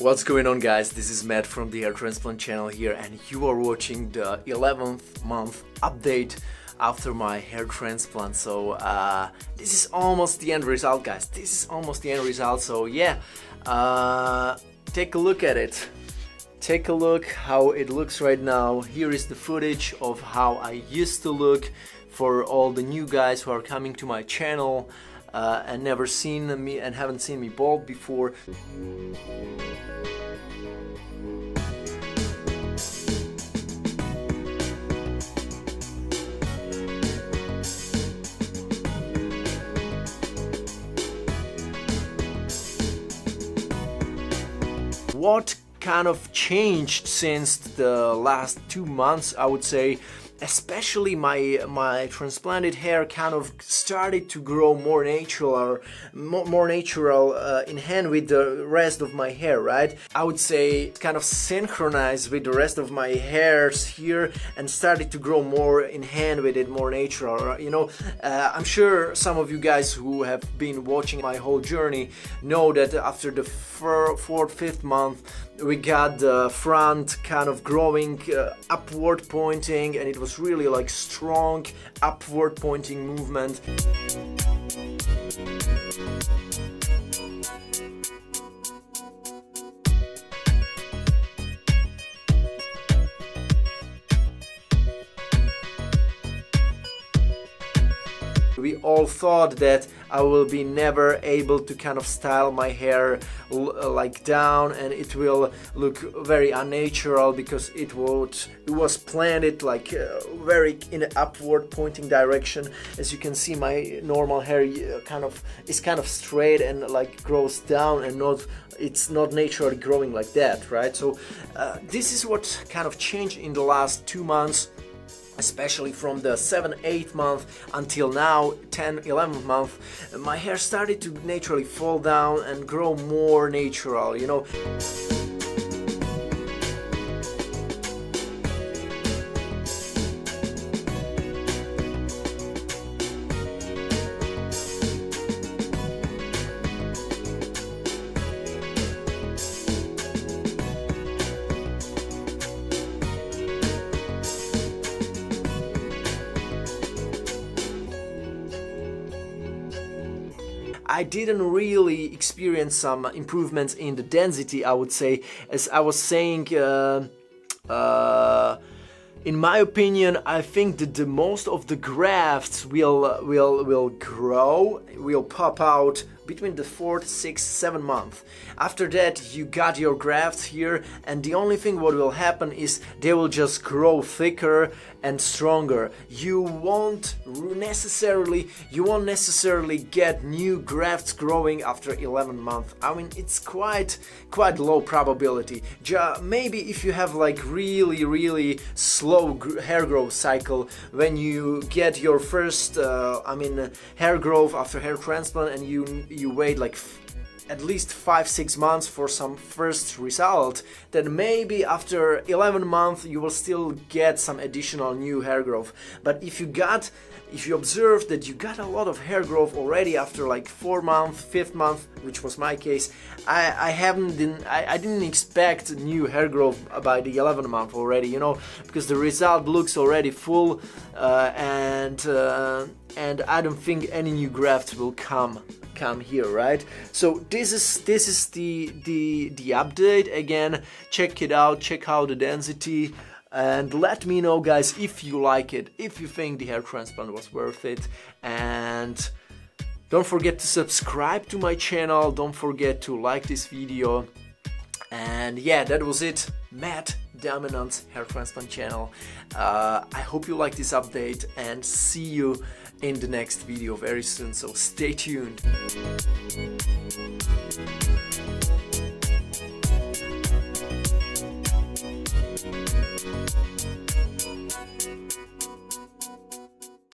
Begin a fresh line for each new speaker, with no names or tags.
What's going on, guys? This is Matt from the Hair Transplant channel here, and you are watching the 11th month update after my hair transplant. So this is almost the end result, guys. This is almost the end result. So yeah, take a look at it. Take a look how it looks right now. Here is the footage of how I used to look for all the new guys who are coming to my channel and never seen me and haven't seen me bald before. What kind of changed since the last 2 months, I would say, especially my transplanted hair kind of started to grow more natural, or more natural in hand with the rest of my hair, right? I would say it kind of synchronized with the rest of my hairs here and started to grow more in hand with it, more natural. You know, I'm sure some of you guys who have been watching my whole journey know that after the fourth, fifth month, we got the front kind of growing upward pointing, and it was really like strong upward pointing movement. We all thought that I will be never able to kind of style my hair like down, and it will look very unnatural because it was planted like very in an upward pointing direction. As you can see, my normal hair is kind of straight and like grows down, and it's not naturally growing like that, right? So this is what kind of changed in the last 2 months, especially from the 7th, 8th month until now, 10th, 11th month. My hair started to naturally fall down and grow more natural, you know. I didn't really experience some improvements in the density, I would say. As I was saying, in my opinion, I think that the most of the grafts will grow, will pop out between the 4th, 6th, 7th month. After that, you got your grafts here, and the only thing what will happen is they will just grow thicker and stronger. You won't necessarily get new grafts growing after 11 months. I mean, it's quite low probability. Maybe if you have like really slow hair growth cycle, when you get your first hair growth after hair transplant, and you wait like at least 5-6 months for some first result, then maybe after 11 months you will still get some additional new hair growth. But if you observe that you got a lot of hair growth already after like 4 months, 5th month, which was my case, I didn't expect new hair growth by the 11th month already, you know, because the result looks already full, and I don't think any new grafts will come here, right? So this is the update. Again, check it out, check out the density, and let me know, guys, if you like it, if you think the hair transplant was worth it. And don't forget to subscribe to my channel, don't forget to like this video. And yeah, that was it. Matt Dominant's hair transplant channel. I hope you like this update, and see you in the next video very soon, so stay tuned.